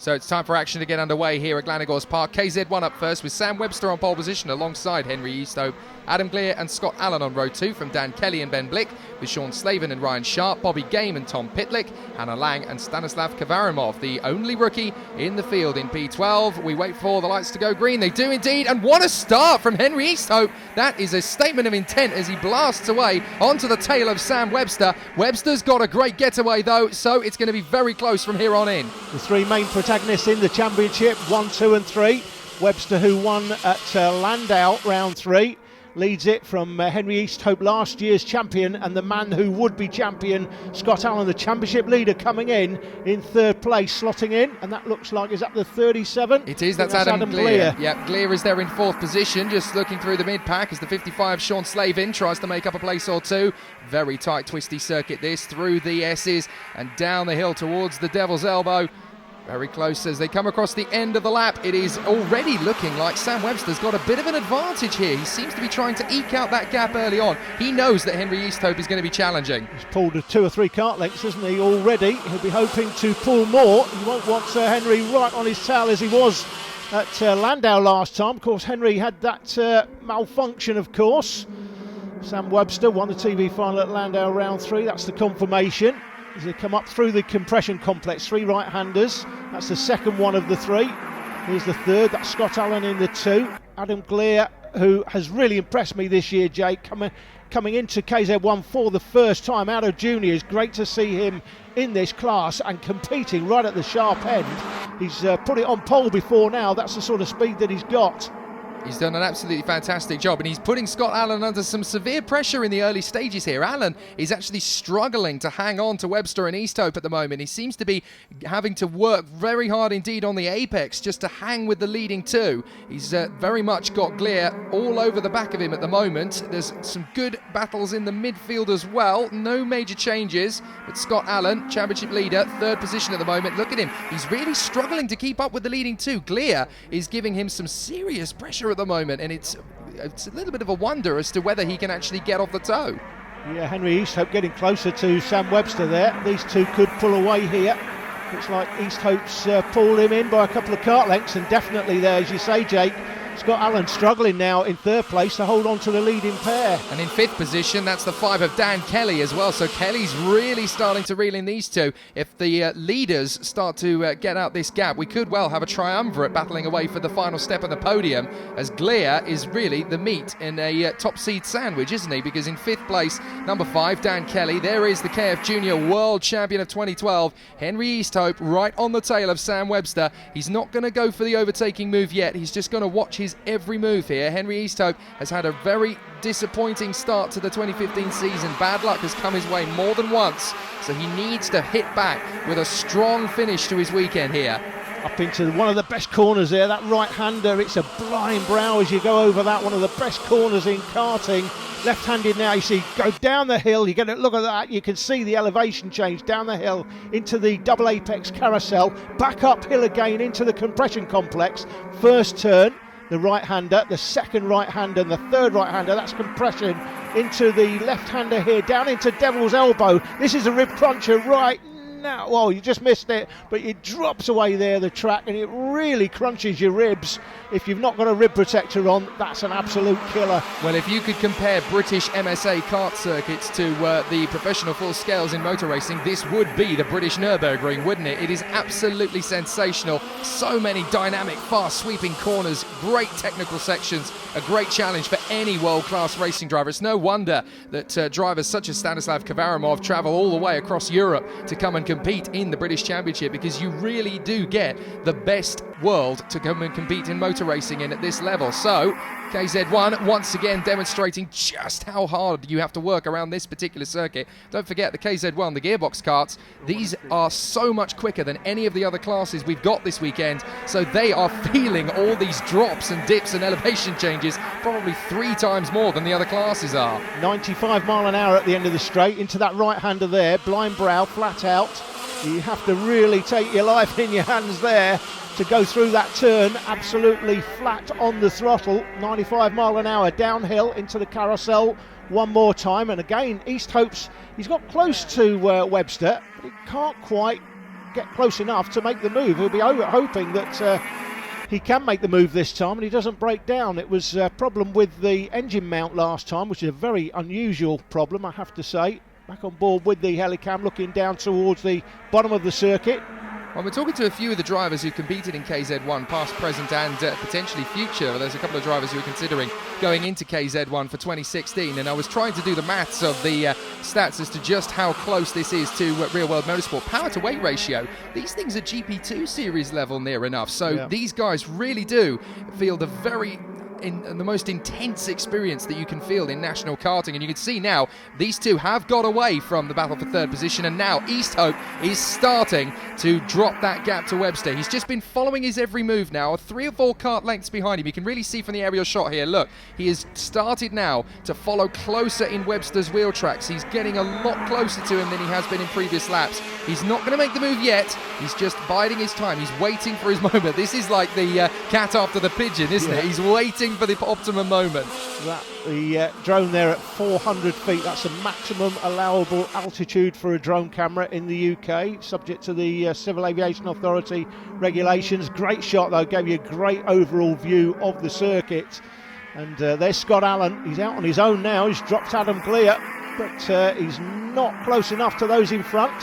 So it's time for action to get underway here at Glanagors Park. KZ1 up first with Sam Webster on pole position alongside Henry Easthope, Adam Glear and Scott Allen on row 2 from Dan Kelly and Ben Blick, with Sean Slavin and Ryan Sharp, Bobby Game and Tom Pitlick, Hannah Lang and Stanislav Kavarimov, the only rookie in the field in P12. We wait for the lights to go green. They do indeed, and what a start from Henry Easthope. That is a statement of intent as he blasts away onto the tail of Sam Webster. Webster's got a great getaway though, so it's going to be very close from here on in. The three main protagonists in the championship, 1, 2 and 3. Webster, who won at Landau round 3, leads it from Henry Easthope, last year's champion, and the man who would be champion, Scott Allen, the championship leader, coming in third place, slotting in, and that looks like, is that the 37? It is, that's Adam Glear. Yeah, Glear is there in 4th position, just looking through the mid-pack as the 55 Sean Slavin tries to make up a place or two. Very tight, twisty circuit this, through the S's and down the hill towards the Devil's Elbow. Very close as they come across the end of the lap. It is already looking like Sam Webster's got a bit of an advantage here. He seems to be trying to eke out that gap early on. He knows that Henry Easthope is going to be challenging. He's pulled 2 or 3 kart lengths, hasn't he, already? He'll be hoping to pull more. He won't want Henry right on his tail as he was at Landau last time. Of course, Henry had that malfunction, of course. Sam Webster won the TV final at Landau round 3. That's the confirmation. As they come up through the compression complex, 3 right-handers. That's the second one of the 3. Here's the third, that's Scott Allen in the 2. Adam Glear, who has really impressed me this year, Jake, coming into KZ1 for the first time out of juniors. Great to see him in this class and competing right at the sharp end. He's put it on pole before now. That's the sort of speed that he's got. He's done an absolutely fantastic job, and he's putting Scott Allen under some severe pressure in the early stages here. Allen is actually struggling to hang on to Webster and Easthope at the moment. He seems to be having to work very hard indeed on the apex just to hang with the leading 2. He's very much got Glear all over the back of him at the moment. There's some good battles in the midfield as well. No major changes, but Scott Allen, championship leader, 3rd position at the moment. Look at him. He's really struggling to keep up with the leading 2. Glear is giving him some serious pressure at the moment, and it's a little bit of a wonder as to whether he can actually get off the toe. Yeah, Henry Easthope getting closer to Sam Webster there. These two could pull away here. Looks like Easthope's pulled him in by a couple of kart lengths, and definitely there, as you say, Jake, Scott Allen struggling now in 3rd place to hold on to the leading pair. And in 5th position, that's the 5 of Dan Kelly as well. So Kelly's really starting to reel in these two. If the leaders start to get out this gap, we could well have a triumvirate battling away for the final step of the podium, as Glear is really the meat in a top seed sandwich, isn't he? Because in 5th place, number 5, Dan Kelly. There is the KF Junior World Champion of 2012, Henry Easthope, right on the tail of Sam Webster. He's not going to go for the overtaking move yet. He's just going to watch his every move here. Henry Easthope has had a very disappointing start to the 2015 season. Bad luck has come his way more than once, so he needs to hit back with a strong finish to his weekend here. Up into one of the best corners there, that right-hander. It's a blind brow as you go over that, one of the best corners in karting. Left-handed now, you see, go down the hill, you get a look at that, you can see the elevation change down the hill into the double apex carousel, back uphill again into the compression complex. First turn, the right-hander, the second right-hander and the third right-hander, that's compression into the left-hander here, down into Devil's Elbow. This is a rib cruncher right now. Well, you just missed it, but it drops away there, the track, and it really crunches your ribs. If you've not got a rib protector on, that's an absolute killer. Well, if you could compare British MSA kart circuits to the professional full scales in motor racing, this would be the British Nürburgring, wouldn't it? It is absolutely sensational. So many dynamic, fast sweeping corners, great technical sections, a great challenge for any world-class racing driver. It's no wonder that drivers such as Stanislav Kavarimov travel all the way across Europe to come and compete in the British Championship, because you really do get the best world to come and compete in motor racing in at this level. So KZ1 once again demonstrating just how hard you have to work around this particular circuit. Don't forget the KZ1, the gearbox karts, these are so much quicker than any of the other classes we've got this weekend, so they are feeling all these drops and dips and elevation changes probably 3 times more than the other classes are. 95 mile an hour at the end of the straight, into that right-hander there, blind brow, flat out. You have to really take your life in your hands there to go through that turn, absolutely flat on the throttle. 95 mile an hour downhill into the carousel one more time, and again Easthope's, he's got close to Webster, but he can't quite get close enough to make the move. He'll be hoping that he can make the move this time and he doesn't break down. It was a problem with the engine mount last time, which is a very unusual problem, I have to say. Back on board with the Helicam, looking down towards the bottom of the circuit. Well, we're talking to a few of the drivers who competed in KZ1, past, present and potentially future. There's a couple of drivers who are considering going into KZ1 for 2016, and I was trying to do the maths of the stats as to just how close this is to real world motorsport. Power to weight ratio, these things are GP2 series level near enough, so these guys really do feel the the most intense experience that you can feel in national karting. And you can see now these two have got away from the battle for third position, and now East Hope is starting to drop that gap to Webster. He's just been following his every move now, 3 or 4 kart lengths behind him. You can really see from the aerial shot here, look, he has started now to follow closer in Webster's wheel tracks. He's getting a lot closer to him than he has been in previous laps. He's not going to make the move yet. He's just biding his time. He's waiting for his moment. This is like the cat after the pigeon, isn't it? He's waiting for the optimum moment. The drone there at 400 feet, that's a maximum allowable altitude for a drone camera in the UK, subject to the Civil Aviation Authority regulations. Great shot though, gave you a great overall view of the circuit. And there's Scott Allen. He's out on his own now. He's dropped Adam Gleer, but he's not close enough to those in front.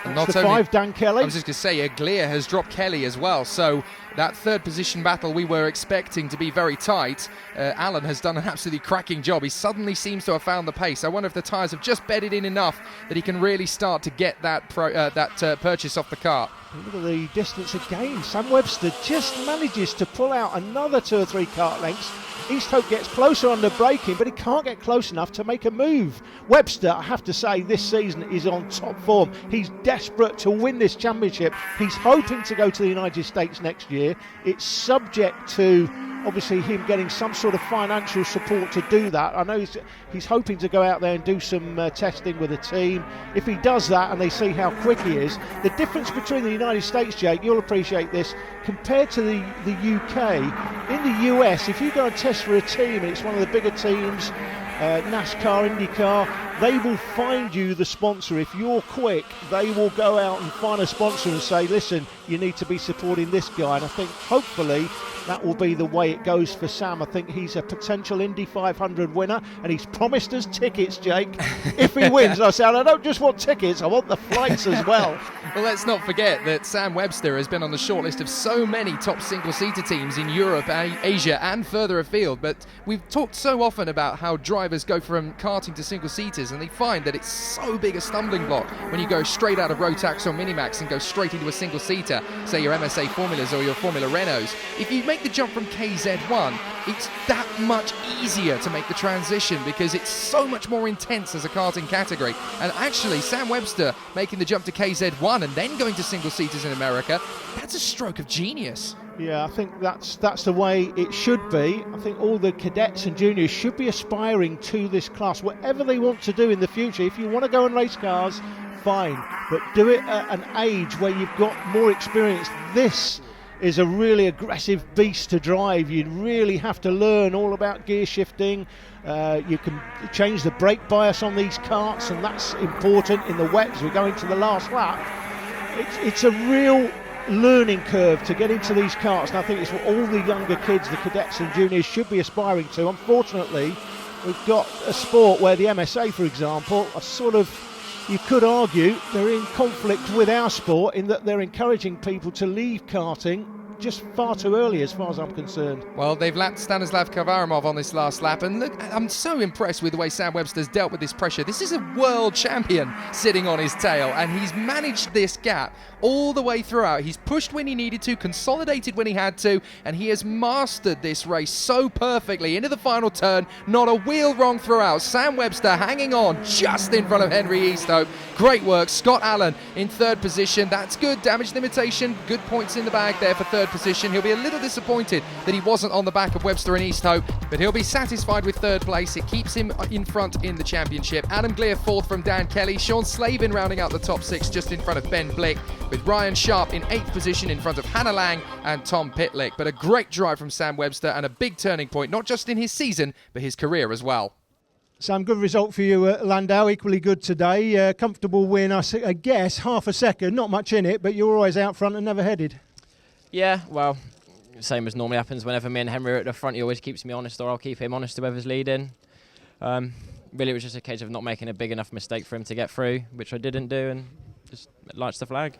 And not only 5, Dan Kelly. I was just going to say, Gleer has dropped Kelly as well, so that third position battle we were expecting to be very tight. Allen has done an absolutely cracking job. He suddenly seems to have found the pace. I wonder if the tyres have just bedded in enough that he can really start to get that purchase off the kart. Look at the distance again. Sam Webster just manages to pull out another 2 or 3 kart lengths. East Hope gets closer on the braking, but he can't get close enough to make a move. Webster, I have to say, this season is on top form. He's desperate to win this championship. He's hoping to go to the United States next year. It's subject to, obviously, him getting some sort of financial support to do that. I know he's hoping to go out there and do some testing with a team. If he does that and they see how quick he is, the difference between the United States, Jake, you'll appreciate this, compared to the UK, in the US, if you go and test for a team and it's one of the bigger teams, NASCAR, IndyCar, they will find you the sponsor. If you're quick, they will go out and find a sponsor and say, listen, you need to be supporting this guy. And I think hopefully that will be the way it goes for Sam. I think he's a potential Indy 500 winner, and he's promised us tickets, Jake. If he wins, I said, I don't just want tickets, I want the flights as well. Well, let's not forget that Sam Webster has been on the shortlist of so many top single-seater teams in Europe, Asia and further afield, but we've talked so often about how drivers go from karting to single-seaters, and they find that it's so big a stumbling block when you go straight out of Rotax or Minimax and go straight into a single-seater, say your MSA Formulas or your Formula Renaults. If you make the jump from KZ1, it's that much easier to make the transition because it's so much more intense as a karting category. And actually, Sam Webster making the jump to KZ1 and then going to single-seaters in America, that's a stroke of genius. Yeah, I think that's the way it should be. I think all the cadets and juniors should be aspiring to this class, whatever they want to do in the future. If you want to go and race cars, fine, but do it at an age where you've got more experience. This is a really aggressive beast to drive. You really have to learn all about gear shifting. You can change the brake bias on these karts, and that's important in the wet as we go into the last lap. It's a real learning curve to get into these karts, and I think it's what all the younger kids, the cadets and juniors, should be aspiring to. Unfortunately, we've got a sport where the MSA, for example, are sort of, you could argue, they're in conflict with our sport in that they're encouraging people to leave karting just far too early as far as I'm concerned. Well, they've lapped Stanislav Kavaramov on this last lap, and look, I'm so impressed with the way Sam Webster's dealt with this pressure. This is a world champion sitting on his tail, and he's managed this gap all the way throughout. He's pushed when he needed to, consolidated when he had to, and he has mastered this race so perfectly. Into the final turn, not a wheel wrong throughout. Sam Webster hanging on just in front of Henry Easthope. Great work. Scott Allen in third position. That's good. Damage limitation. Good points in the bag there for third position. He'll be a little disappointed that he wasn't on the back of Webster and Easthope, but he'll be satisfied with third place. It keeps him in front in the championship. Adam Gleer fourth from Dan Kelly. Sean Slavin rounding out the top 6 just in front of Ben Blick, with Ryan Sharp in 8th position in front of Hannah Lang and Tom Pitlick. But a great drive from Sam Webster and a big turning point, not just in his season, but his career as well. Sam, good result for you at Landau, equally good today. Comfortable win, I guess, half a second, not much in it, but you're always out front and never headed. Yeah, well, same as normally happens whenever me and Henry are at the front. He always keeps me honest, or I'll keep him honest, whoever's leading. Really, it was just a case of not making a big enough mistake for him to get through, which I didn't do, and just lights the flag.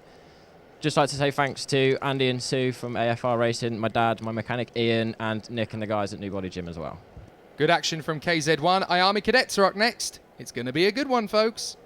Just like to say thanks to Andy and Sue from AFR Racing, my dad, my mechanic Ian, and Nick and the guys at New Body Gym as well. Good action from KZ1. Army Cadets are up next. It's going to be a good one, folks.